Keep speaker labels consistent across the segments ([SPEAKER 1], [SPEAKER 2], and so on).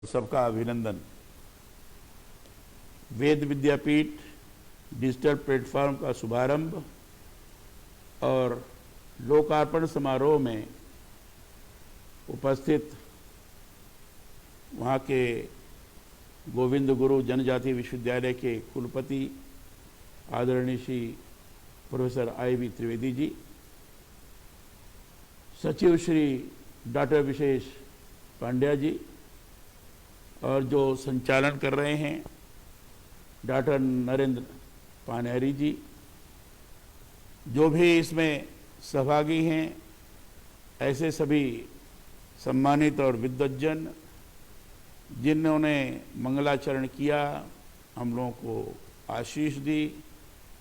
[SPEAKER 1] सबका अभिनंदन। वेद विद्यापीठ digital platform का शुभारंभ और लोकार्पण समारोह में उपस्थित वहाँ के गोविंद गुरु जनजाति विश्वविद्यालय के कुलपति आदरणीय श्री प्रोफेसर I.V. त्रिवेदी जी, सचिव श्री डॉक्टर विशेष पांड्या जी और जो संचालन कर रहे हैं डॉक्टर नरेंद्र पानेरी जी, जो भी इसमें सहभागी हैं, ऐसे सभी सम्मानित और विद्वज्जन जिन्होंने मंगलाचरण किया, हम लोगों को आशीष दी,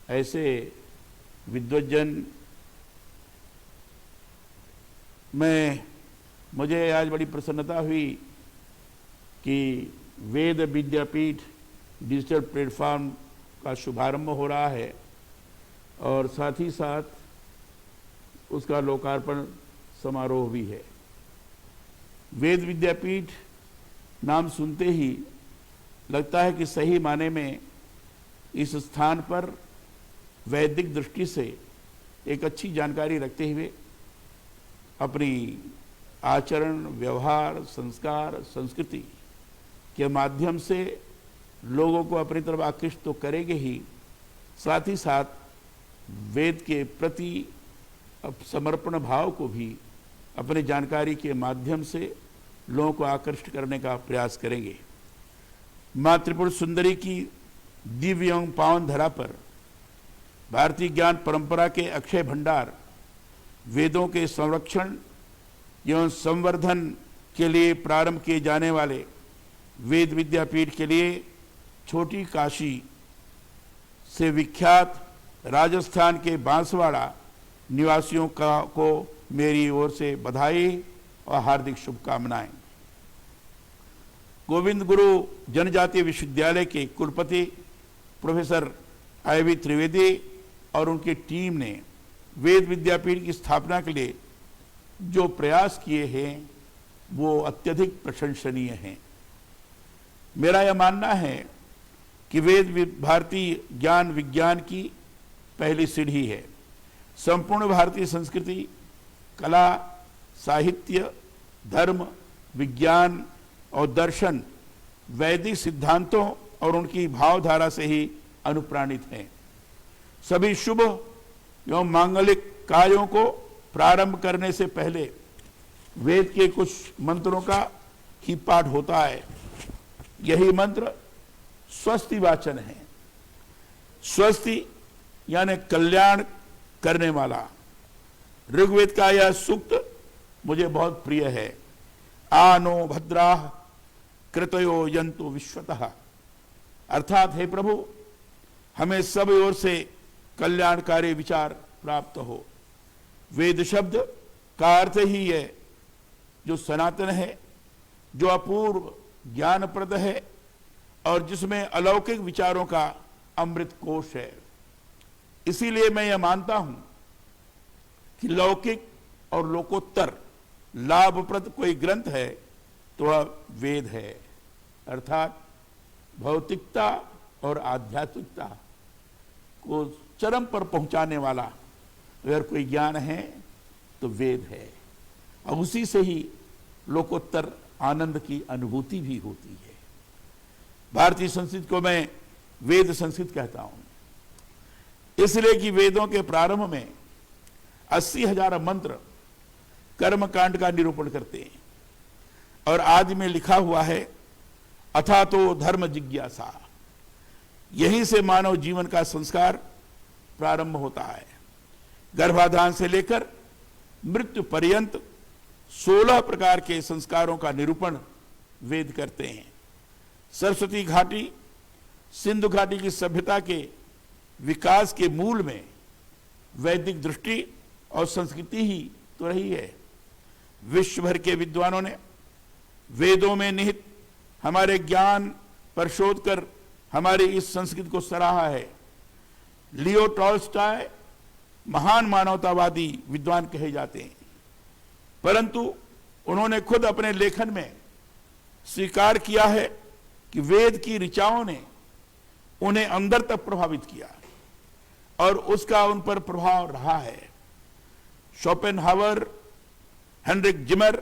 [SPEAKER 1] ऐसे विद्वज्जन मुझे आज बड़ी प्रसन्नता हुई कि वेद विद्यापीठ डिजिटल प्लेटफॉर्म का शुभारंभ हो रहा है और साथ ही साथ उसका लोकार्पण समारोह भी है। वेद विद्यापीठ नाम सुनते ही लगता है कि सही माने में इस स्थान पर वैदिक दृष्टि से एक अच्छी जानकारी रखते हुए अपनी आचरण, व्यवहार, संस्कार, संस्कृति के माध्यम से लोगों को अपनी तरफ आकृष्ट तो करेंगे ही, साथ ही साथ वेद के प्रति समर्पण भाव को भी अपने जानकारी के माध्यम से लोगों को आकृष्ट करने का प्रयास करेंगे। माँ त्रिपुर सुंदरी की दिव्य एवं पावन धरा पर भारतीय ज्ञान परंपरा के अक्षय भंडार वेदों के संरक्षण एवं संवर्धन के लिए प्रारंभ किए जाने वाले वेद विद्यापीठ के लिए छोटी काशी से विख्यात राजस्थान के बांसवाड़ा निवासियों को मेरी ओर से बधाई और हार्दिक शुभकामनाएं। गोविंद गुरु जनजातीय विश्वविद्यालय के कुलपति प्रोफेसर I.V. त्रिवेदी और उनकी टीम ने वेद विद्यापीठ की स्थापना के लिए जो प्रयास किए हैं वो अत्यधिक प्रशंसनीय हैं। मेरा यह मानना है कि वेद भारतीय ज्ञान विज्ञान की पहली सीढ़ी है। संपूर्ण भारतीय संस्कृति, कला, साहित्य, धर्म, विज्ञान और दर्शन वैदिक सिद्धांतों और उनकी भावधारा से ही अनुप्राणित हैं। सभी शुभ एवं मांगलिक कार्यों को प्रारंभ करने से पहले वेद के कुछ मंत्रों का ही पाठ होता है। यही मंत्र स्वस्ति वाचन है। स्वस्ति यानी कल्याण करने वाला। ऋग्वेद का यह सूक्त मुझे बहुत प्रिय है। आनो भद्राः कृतयो यन्तु विश्वतः। अर्थात हे प्रभु, हमें सब ओर से कल्याणकारी विचार प्राप्त हो। वेद शब्द का अर्थ ही है जो सनातन है, जो अपूर्व ज्ञानप्रद है और जिसमें अलौकिक विचारों का अमृत कोश है। इसीलिए मैं यह मानता हूं कि लौकिक और लोकोत्तर लाभप्रद कोई ग्रंथ है तो वह वेद है। अर्थात भौतिकता और आध्यात्मिकता को चरम पर पहुंचाने वाला अगर कोई ज्ञान है तो वेद है, और उसी से ही लोकोत्तर आनंद की अनुभूति भी होती है। भारतीय संस्कृत को मैं वेद संस्कृत कहता हूं इसलिए कि वेदों के प्रारंभ में 80,000 मंत्र कर्मकांड का निरूपण करते हैं और आदि में लिखा हुआ है अथा तो धर्म जिज्ञासा। यहीं से मानव जीवन का संस्कार प्रारंभ होता है। गर्भाधान से लेकर मृत्यु पर्यंत 16 प्रकार के संस्कारों का निरूपण वेद करते हैं। सरस्वती घाटी, सिंधु घाटी की सभ्यता के विकास के मूल में वैदिक दृष्टि और संस्कृति ही तो रही है। विश्व भर के विद्वानों ने वेदों में निहित हमारे ज्ञान पर शोध कर हमारी इस संस्कृति को सराहा है। लियो टॉल्स्टॉय महान मानवतावादी विद्वान कहे जाते हैं, परंतु उन्होंने खुद अपने लेखन में स्वीकार किया है कि वेद की ऋचाओं ने उन्हें अंदर तक प्रभावित किया और उसका उन पर प्रभाव रहा है। शोपेनहावर, हेनरिक जिमर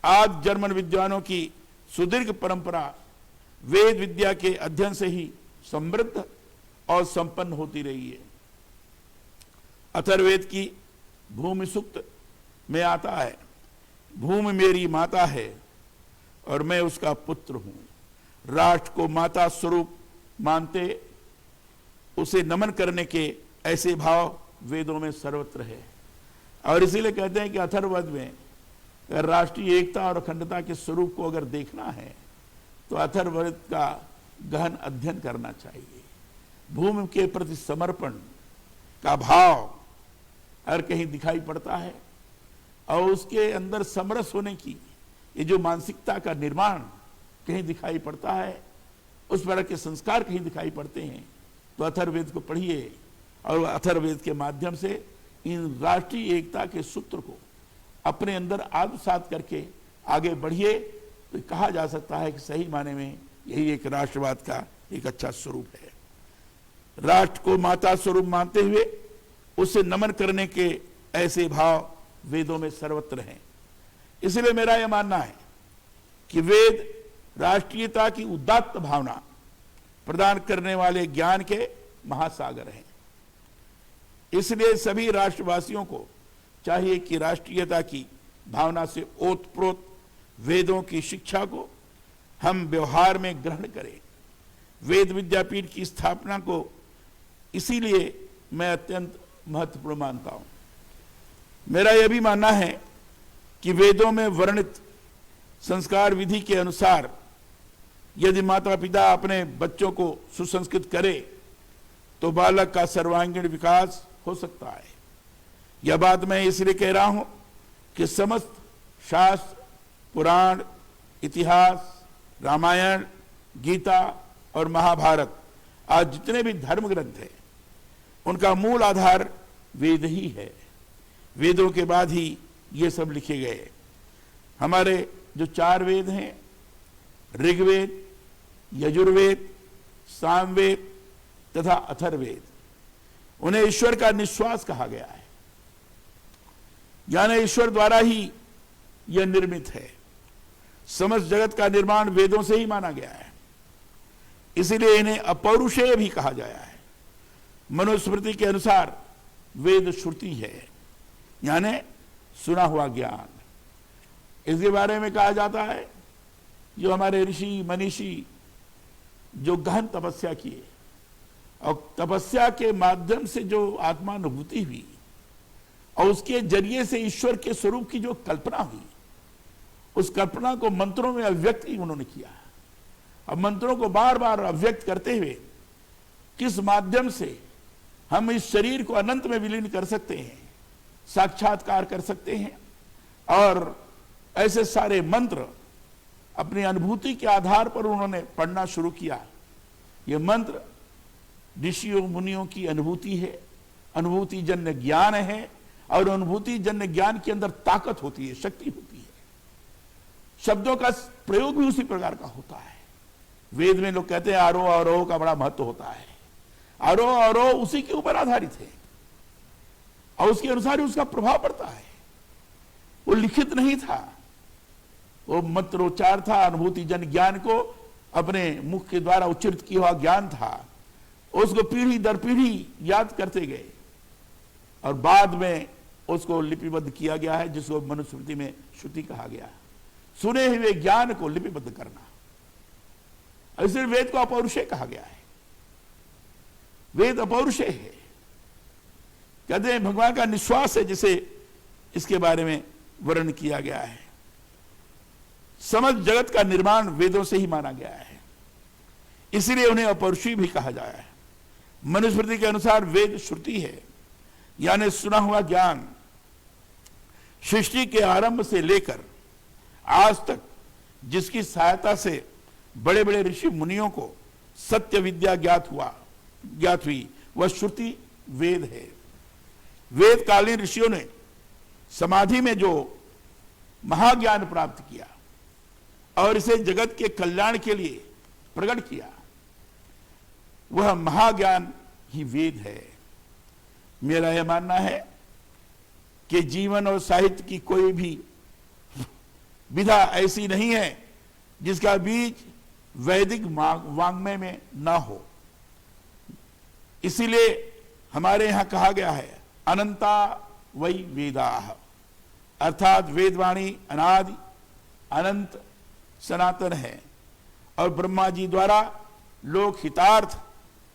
[SPEAKER 1] आदि जर्मन विद्वानों की सुदीर्घ परंपरा वेद विद्या के अध्ययन से ही समृद्ध और संपन्न होती रही है। अथर्ववेद की भूमि सूक्त में आता है, भूमि मेरी माता है और मैं उसका पुत्र हूं। राष्ट्र को माता स्वरूप मानते उसे नमन करने के ऐसे भाव वेदों में सर्वत्र है। और इसीलिए कहते हैं कि अथर्ववेद में राष्ट्रीय एकता और अखंडता के स्वरूप को अगर देखना है तो अथर्ववेद का गहन अध्ययन करना चाहिए। भूमि के प्रति समर्पण का भाव हर कहीं दिखाई पड़ता है और उसके अंदर समरस होने की ये जो मानसिकता का निर्माण कहीं दिखाई पड़ता है, उस प्रकार के संस्कार कहीं दिखाई पड़ते हैं। तो अथर्ववेद को पढ़िए और अथर्ववेद के माध्यम से इन राष्ट्रीय एकता के सूत्र को अपने अंदर आत्मसात करके आगे बढ़िए, तो कहा जा सकता है कि सही माने में यही एक राष्ट्रवाद का एक अच्छा स्वरूप है। राष्ट्र को माता स्वरूप मानते हुए उसे नमन करने के ऐसे भाव वेदों में सर्वत्र हैं। इसलिए मेरा यह मानना है कि वेद राष्ट्रीयता की उदात्त भावना प्रदान करने वाले ज्ञान के महासागर हैं। इसलिए सभी राष्ट्रवासियों को चाहिए कि राष्ट्रीयता की भावना से ओतप्रोत वेदों की शिक्षा को हम व्यवहार में ग्रहण करें। वेद विद्यापीठ की स्थापना को इसीलिए मैं अत्यंत महत्वपूर्ण मानता हूं। मेरा यह भी मानना है कि वेदों में वर्णित संस्कार विधि के अनुसार यदि माता पिता अपने बच्चों को सुसंस्कृत करे तो बालक का सर्वांगीण विकास हो सकता है। यह बात मैं इसलिए कह रहा हूं कि समस्त शास्त्र, पुराण, इतिहास, रामायण, गीता और महाभारत आज जितने भी धर्म ग्रंथ हैं उनका मूल आधार वेद ही है। वेदों के बाद ही ये सब लिखे गए। हमारे जो 4 वेद हैं, ऋग्वेद, यजुर्वेद, सामवेद तथा अथर्ववेद, उन्हें ईश्वर का निश्वास कहा गया है, यानी ईश्वर द्वारा ही यह निर्मित है। समस्त जगत का निर्माण वेदों से ही माना गया है, इसीलिए इन्हें अपौरुषेय भी कहा गया है। मनुस्मृति के अनुसार वेद श्रुति है, यानी सुना हुआ ज्ञान। इसके बारे में कहा जाता है जो हमारे ऋषि मनीषी जो गहन तपस्या किए और तपस्या के माध्यम से जो आत्मानुभूति हुई और उसके जरिए से ईश्वर के स्वरूप की जो कल्पना हुई, उस कल्पना को मंत्रों में अव्यक्त ही उन्होंने किया। अब मंत्रों को बार बार अव्यक्त करते हुए किस माध्यम से हम इस शरीर को अनंत में विलीन कर सकते हैं, साक्षात्कार कर सकते हैं। और ऐसे सारे मंत्र अपनी अनुभूति के आधार पर उन्होंने पढ़ना शुरू किया। ये मंत्र ऋषियों मुनियों की अनुभूति है, अनुभूति जन्य ज्ञान है और अनुभूति जन्य ज्ञान के अंदर ताकत होती है, शक्ति होती है। शब्दों का प्रयोग भी उसी प्रकार का होता है। वेद में लोग कहते हैं आरोह अवरोह का बड़ा महत्व होता है। आरोह अवरोह उसी के ऊपर आधारित है और उसके अनुसार ही उसका प्रभाव पड़ता है। वो लिखित नहीं था, वो मंत्रोच्चार था, अनुभूति जन ज्ञान को अपने मुख के द्वारा उच्चरित किया हुआ ज्ञान था। उसको पीढ़ी दर पीढ़ी याद करते गए और बाद में उसको लिपिबद्ध किया गया है, जिसको मनुस्मृति में श्रुति कहा गया। सुने हुए ज्ञान को लिपिबद्ध करना, इसलिए वेद को अपौरुषेय कहा गया है। वेद अपौरुषेय है, कहते हैं भगवान का निश्वास है, जिसे इसके बारे में वर्णन किया गया है। समस्त जगत का निर्माण वेदों से ही माना गया है, इसलिए उन्हें अपौरुषीय भी कहा जाया है। मनुस्मृति के अनुसार वेद श्रुति है, यानी सुना हुआ ज्ञान। सृष्टि के आरंभ से लेकर आज तक जिसकी सहायता से बड़े बड़े ऋषि मुनियों को सत्य विद्या ज्ञात हुई, वह श्रुति वेद है। वेदकालीन ऋषियों ने समाधि में जो महाज्ञान प्राप्त किया और इसे जगत के कल्याण के लिए प्रकट किया। वह महाज्ञान ही वेद है। मेरा यह मानना है कि जीवन और साहित्य की कोई भी विधा ऐसी नहीं है जिसका बीज वैदिक वाङ्मय में ना हो। इसीलिए हमारे यहां कहा गया है अनंता वै वेदाः, अर्थात वेदवाणी अनादि अनंत सनातन है और ब्रह्मा जी द्वारा लोक हितार्थ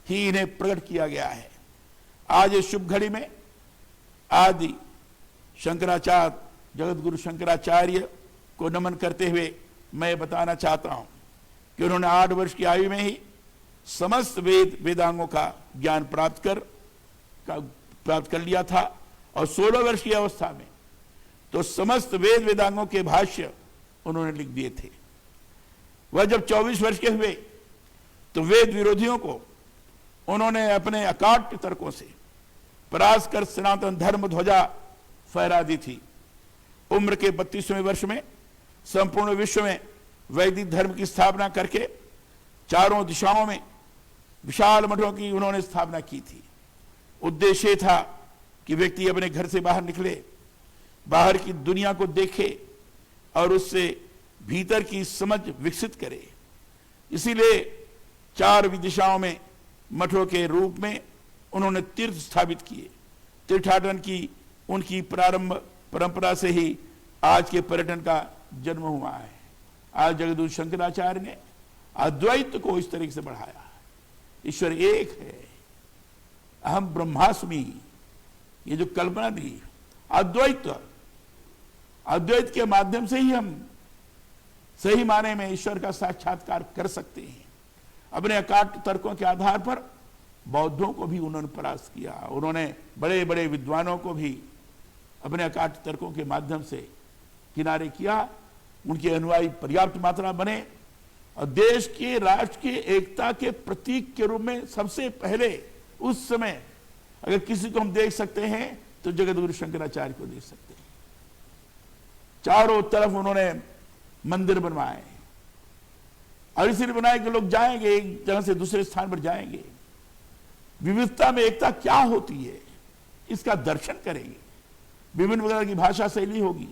[SPEAKER 1] ही इन्हें प्रकट किया गया है। आज इस शुभ घड़ी में आदि शंकराचार्य जगत गुरु शंकराचार्य को नमन करते हुए मैं बताना चाहता हूं कि उन्होंने 8 वर्ष की आयु में ही समस्त वेदांगों का ज्ञान प्राप्त कर लिया था और 16 वर्ष की अवस्था में तो समस्त वेदांगों के भाष्य उन्होंने लिख दिए थे। वह जब 24 वर्ष के हुए तो वेद विरोधियों को उन्होंने अपने अकाट्य तर्कों से परास्त कर सनातन धर्म ध्वजा फहरा दी थी। उम्र के 32वें वर्ष में संपूर्ण विश्व में वैदिक धर्म की स्थापना करके चारों दिशाओं में विशाल मठों की उन्होंने स्थापना की थी। उद्देश्य था कि व्यक्ति अपने घर से बाहर निकले, बाहर की दुनिया को देखे और उससे भीतर की समझ विकसित करे। इसीलिए 4 दिशाओं में मठों के रूप में उन्होंने तीर्थ स्थापित किए। तीर्थाटन की उनकी प्रारंभ परंपरा से ही आज के पर्यटन का जन्म हुआ है। आज जगद्गुरु शंकराचार्य ने अद्वैत को इस तरीके से बढ़ाया। ईश्वर एक है, अहम ब्रह्मास्मि, ये जो कल्पना दी अद्वैत के माध्यम से ही हम सही माने में ईश्वर का साक्षात्कार कर सकते हैं। अपने अकाट्य तर्कों के आधार पर बौद्धों को भी उन्होंने परास्त किया। उन्होंने बड़े बड़े विद्वानों को भी अपने अकाट्य तर्कों के माध्यम से किनारे किया। उनके अनुयायी पर्याप्त मात्रा बने और देश के राष्ट्र की एकता के प्रतीक के रूप में सबसे पहले उस समय अगर किसी को हम देख सकते हैं तो जगद्गुरु शंकराचार्य को देख सकते हैं। चारों तरफ उन्होंने मंदिर बनवाए और इसलिए बनाए कि लोग जाएंगे, एक जगह से दूसरे स्थान पर जाएंगे, विविधता में एकता क्या होती है इसका दर्शन करेंगे। विभिन्न प्रकार की भाषा शैली होगी,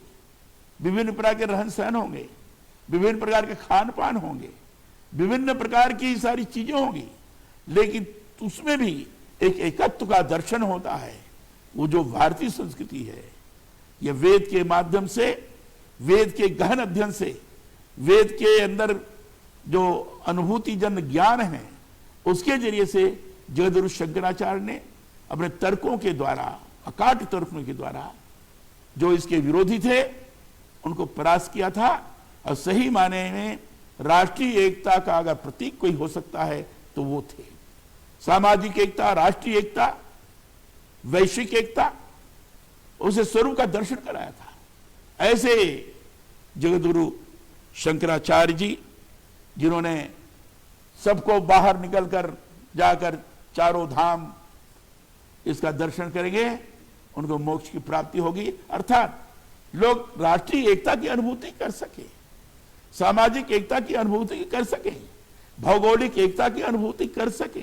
[SPEAKER 1] विभिन्न प्रकार के रहन सहन होंगे, विभिन्न प्रकार के खान पान होंगे, विभिन्न प्रकार की सारी चीजें होंगी, लेकिन उसमें भी एक एकत्व का दर्शन होता है। वो जो भारतीय संस्कृति है, यह वेद के माध्यम से, वेद के गहन अध्ययन से, वेद के अंदर जो अनुभूति जन ज्ञान है उसके जरिए से जगद्गुरु शंकराचार्य ने अपने तर्कों के द्वारा, अकाट्य तर्कों के द्वारा जो इसके विरोधी थे उनको परास्त किया था। और सही माने में राष्ट्रीय एकता का अगर प्रतीक कोई हो सकता है तो वो थे। सामाजिक एकता, राष्ट्रीय एकता, वैश्विक एकता, उसे स्वरूप का दर्शन कराया था। ऐसे जगद्गुरु शंकराचार्य जी जिन्होंने सबको बाहर निकलकर जाकर चारों धाम इसका दर्शन करेंगे, उनको मोक्ष की प्राप्ति होगी। अर्थात लोग राष्ट्रीय एकता की अनुभूति कर सके, सामाजिक एकता की अनुभूति कर सके, भौगोलिक एकता की अनुभूति कर सके,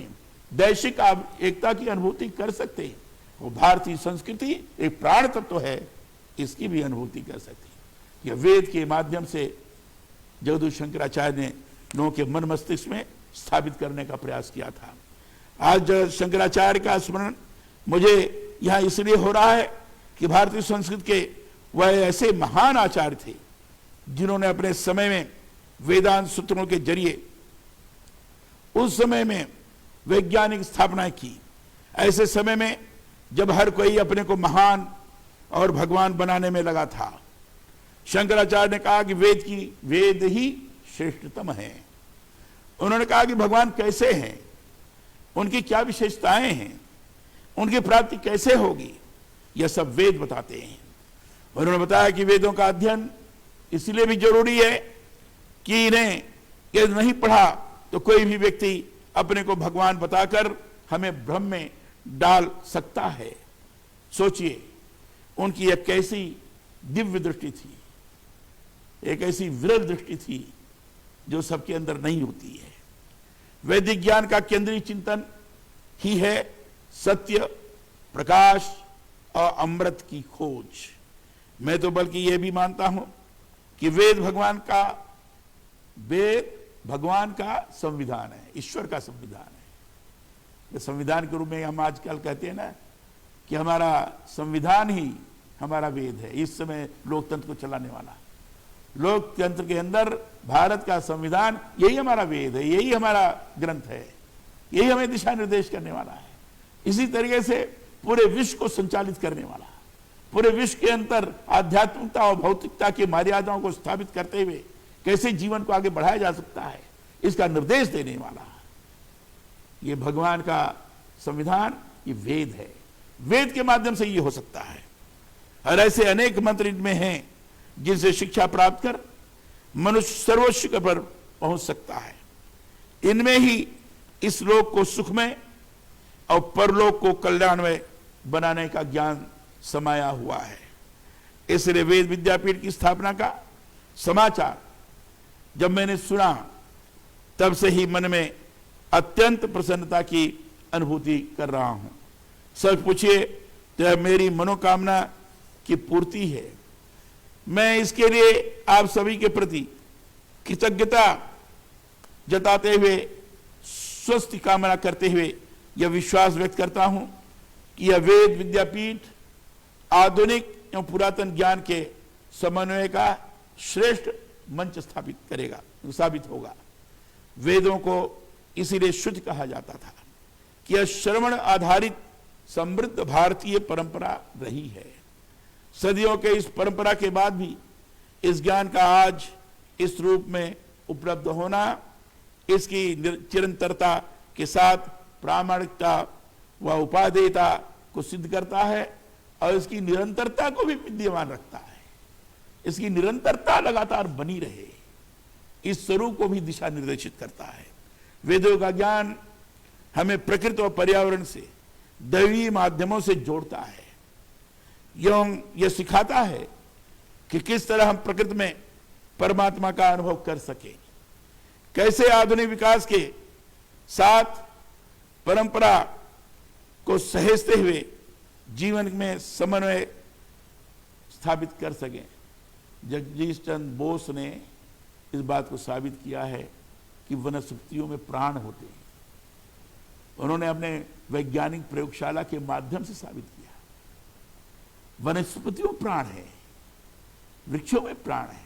[SPEAKER 1] दैशिक एकता की अनुभूति कर सकते हैं। वो भारतीय संस्कृति एक प्राण तत्व है, इसकी भी अनुभूति कर सकते हैं। यह वेद के माध्यम से जगद्गुरु शंकराचार्य ने लोगों के मन मस्तिष्क में स्थापित करने का प्रयास किया था। आज शंकराचार्य का स्मरण मुझे यहां इसलिए हो रहा है कि भारतीय संस्कृत के वह ऐसे महान आचार्य थे जिन्होंने अपने समय में वेदांत सूत्रों के जरिए उस समय में वैज्ञानिक स्थापना की। ऐसे समय में जब हर कोई अपने को महान और भगवान बनाने में लगा था, शंकराचार्य ने कहा कि वेद ही श्रेष्ठतम है। उन्होंने कहा कि भगवान कैसे हैं, उनकी क्या विशेषताएं हैं, उनकी प्राप्ति कैसे होगी, यह सब वेद बताते हैं। उन्होंने बताया कि वेदों का अध्ययन इसलिए भी जरूरी है कि इन्हें यदि नहीं पढ़ा तो कोई भी व्यक्ति अपने को भगवान बताकर हमें भ्रम में डाल सकता है। सोचिए, उनकी एक कैसी दिव्य दृष्टि थी, एक ऐसी विरल दृष्टि थी जो सबके अंदर नहीं होती है। वैदिक ज्ञान का केंद्रीय चिंतन ही है सत्य, प्रकाश और अमृत की खोज। मैं तो बल्कि यह भी मानता हूं कि वेद भगवान का संविधान है, ईश्वर का संविधान है। संविधान के रूप में हम आजकल कहते हैं ना कि हमारा संविधान ही हमारा वेद है। इस समय लोकतंत्र को चलाने वाला लोकतंत्र के अंदर भारत का संविधान यही हमारा वेद है, यही हमारा ग्रंथ है, यही हमें दिशा निर्देश करने वाला है। इसी तरीके से पूरे विश्व को संचालित करने वाला, पूरे विश्व के अंदर आध्यात्मिकता और भौतिकता की मर्यादाओं को स्थापित करते हुए कैसे जीवन को आगे बढ़ाया जा सकता है, इसका निर्देश देने वाला ये भगवान का संविधान, ये वेद है। वेद के माध्यम से ये हो सकता है। और ऐसे अनेक मंत्र इनमें हैं जिनसे शिक्षा प्राप्त कर मनुष्य सर्वोच्च पर पहुंच सकता है। इनमें ही इस लोक को सुखमय और परलोक को कल्याणमय बनाने का ज्ञान समाया हुआ है। इसलिए वेद विद्यापीठ की स्थापना का समाचार जब मैंने सुना, तब से ही मन में अत्यंत प्रसन्नता की अनुभूति कर रहा हूं। सच पूछिए तो यह मेरी मनोकामना की पूर्ति है। मैं इसके लिए आप सभी के प्रति कृतज्ञता जताते हुए, स्वस्थ कामना करते हुए यह विश्वास व्यक्त करता हूं कि यह वेद विद्यापीठ आधुनिक एवं पुरातन ज्ञान के समन्वय का श्रेष्ठ मंच साबित होगा। वेदों को इसीलिए शुद्ध कहा जाता था कि यह श्रवण आधारित समृद्ध भारतीय परंपरा रही है। सदियों के इस परंपरा के बाद भी इस ज्ञान का आज इस रूप में उपलब्ध होना, इसकी चिरंतरता के साथ प्रामाणिकता व उपादेयता को सिद्ध करता है और इसकी निरंतरता को भी विद्यमान रखता है। इसकी निरंतरता लगातार बनी रहे, इस स्वरूप को भी दिशा निर्देशित करता है। वेदों का ज्ञान हमें प्रकृति और पर्यावरण से दैवीय माध्यमों से जोड़ता है। यह सिखाता है कि किस तरह हम प्रकृति में परमात्मा का अनुभव कर सके, कैसे आधुनिक विकास के साथ परंपरा को सहेजते हुए जीवन में समन्वय स्थापित कर सकें। जगदीश चंद्र बोस ने इस बात को साबित किया है कि वनस्पतियों में प्राण होते हैं। उन्होंने अपने वैज्ञानिक प्रयोगशाला के माध्यम से साबित किया वनस्पतियों में प्राण है, वृक्षों में प्राण है।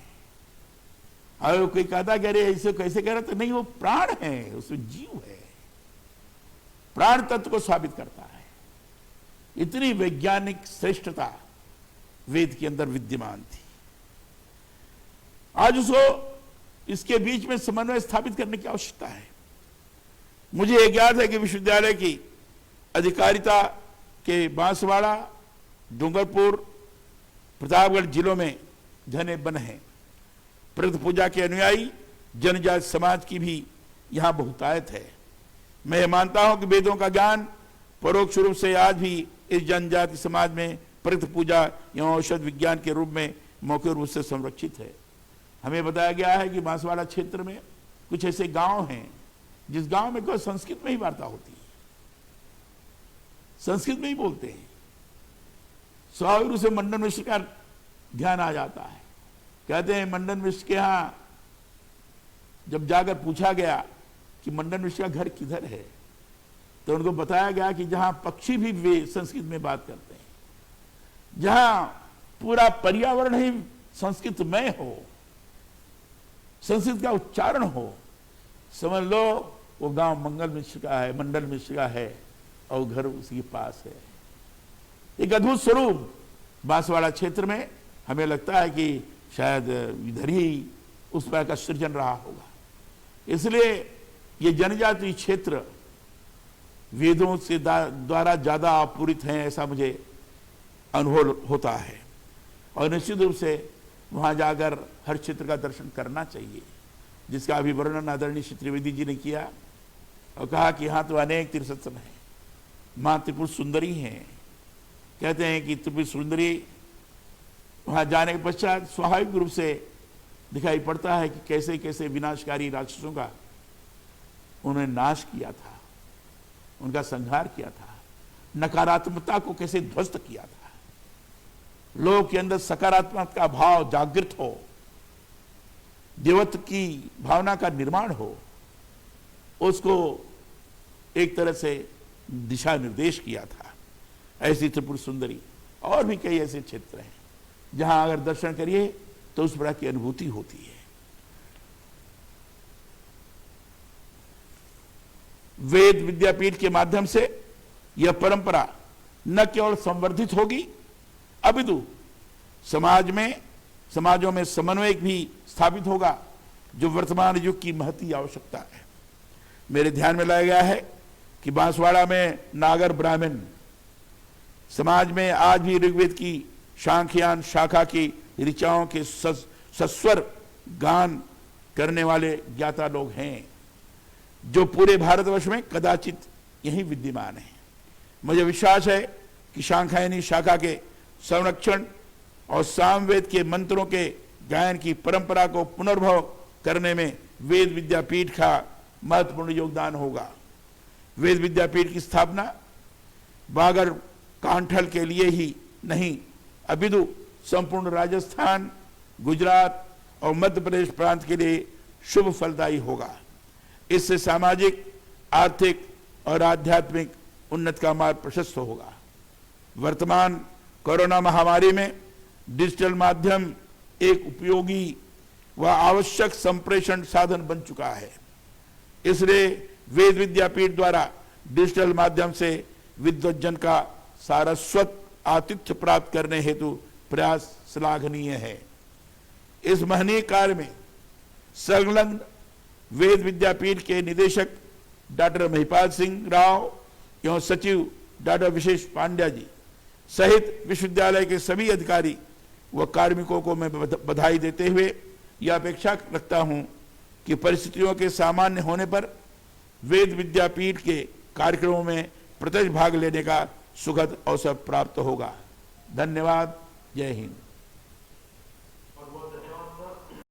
[SPEAKER 1] और कोई कहता कह रहे ऐसे कैसे कह रहे, तो नहीं, वो प्राण है, उसमें जीव है, प्राण तत्व को साबित करता है। इतनी वैज्ञानिक श्रेष्ठता वेद के अंदर विद्यमान थी। आज उसको इसके बीच में समन्वय स्थापित करने की आवश्यकता है। मुझे एक याद है कि विश्वविद्यालय की अधिकारिता के बांसवाड़ा, डूंगरपुर, प्रतापगढ़ जिलों में घने वन हैं। प्रकृति पूजा के अनुयायी जनजाति समाज की भी यहां बहुतायत है। मैं मानता हूं कि वेदों का ज्ञान परोक्ष रूप से आज भी इस जनजाति समाज में प्रकृति पूजा एवं औषध विज्ञान के रूप में मौखिक रूप से संरक्षित है। हमें बताया गया है कि बांसवाड़ा क्षेत्र में कुछ ऐसे गांव हैं जिस गांव में कोई संस्कृत में ही वार्ता होती है, संस्कृत में ही बोलते हैं। स्वाभाविक रूप से मंडन मिश्र का ध्यान आ जाता है। कहते हैं मंडन मिश्र के यहां जब जाकर पूछा गया कि मंडन मिश्र का घर किधर है, तो उनको बताया गया कि जहां पक्षी भी वे संस्कृत में बात करते हैं, जहां पूरा पर्यावरण ही संस्कृतमय हो, संस्कृत का उच्चारण हो, समझ लो वो गांव मंगल मिश्र का है, मंडल मिश्र का है और घर उसी के पास है। एक अद्भुत स्वरूप बांसवाड़ा क्षेत्र में हमें लगता है कि शायद इधर ही उस प्रकार का सृजन रहा होगा। इसलिए ये जनजातीय क्षेत्र वेदों से द्वारा ज्यादा आपूरित हैं, ऐसा मुझे अनुभव होता है। और निश्चित रूप से वहां जाकर हर क्षेत्र का दर्शन करना चाहिए, जिसका अभी वर्णन आदरणीय श्री त्रिवेदी जी ने किया और कहा कि यहाँ तो अनेक तीर्थ स्थल हैं। मां त्रिपुर सुंदरी हैं, कहते हैं कि त्रिपुर सुंदरी वहां जाने के पश्चात स्वाभाविक रूप से दिखाई पड़ता है कि कैसे कैसे विनाशकारी राक्षसों का उन्होंने नाश किया था, उनका संहार किया था, नकारात्मकता को कैसे ध्वस्त किया था, लोगों के अंदर सकारात्मक का भाव जागृत हो, देवत्व की भावना का निर्माण हो, उसको एक तरह से दिशा निर्देश किया था। ऐसी त्रिपुर सुंदरी और भी कई ऐसे क्षेत्र हैं जहां अगर दर्शन करिए तो उस प्रकार की अनुभूति होती है। वेद विद्यापीठ के माध्यम से यह परंपरा न केवल संवर्धित होगी अपितु समाजों में समन्वय भी स्थापित होगा, जो वर्तमान युग की महती आवश्यकता है। मेरे ध्यान में लाया गया है कि बांसवाड़ा में नागर ब्राह्मण समाज में आज भी ऋग्वेद की सांख्यान शाखा की ऋचाओं के सस्वर गान करने वाले ज्ञाता लोग हैं, जो पूरे भारतवर्ष में कदाचित यही विद्यमान है। मुझे विश्वास है कि सांख्यायनी शाखा के संरक्षण और सामवेद के मंत्रों के गायन की परंपरा को पुनर्भव करने में वेद विद्यापीठ का महत्वपूर्ण योगदान होगा। वेद विद्यापीठ की स्थापना बागर कांठल के लिए ही नहीं अपितु संपूर्ण राजस्थान, गुजरात और मध्य प्रदेश प्रांत के लिए शुभ फलदायी होगा। इससे सामाजिक, आर्थिक और आध्यात्मिक उन्नति का मार्ग प्रशस्त होगा। वर्तमान कोरोना महामारी में डिजिटल माध्यम एक उपयोगी व आवश्यक संप्रेषण साधन बन चुका है। इसलिए वेद विद्यापीठ द्वारा डिजिटल माध्यम से विद्वज्जन का सारस्वत आतिथ्य प्राप्त करने हेतु प्रयास श्लाघनीय है। इस महनीय कार्य में संलग्न वेद विद्यापीठ के निदेशक डॉक्टर महिपाल सिंह राव एवं सचिव डॉक्टर विशेष पांड्या जी सहित विश्वविद्यालय के सभी अधिकारी व कार्मिकों को मैं बधाई देते हुए यह अपेक्षा रखता हूं कि परिस्थितियों के सामान्य होने पर वेद विद्यापीठ के कार्यक्रमों में प्रत्यक्ष भाग लेने का सुखद अवसर प्राप्त होगा। धन्यवाद। जय हिंद।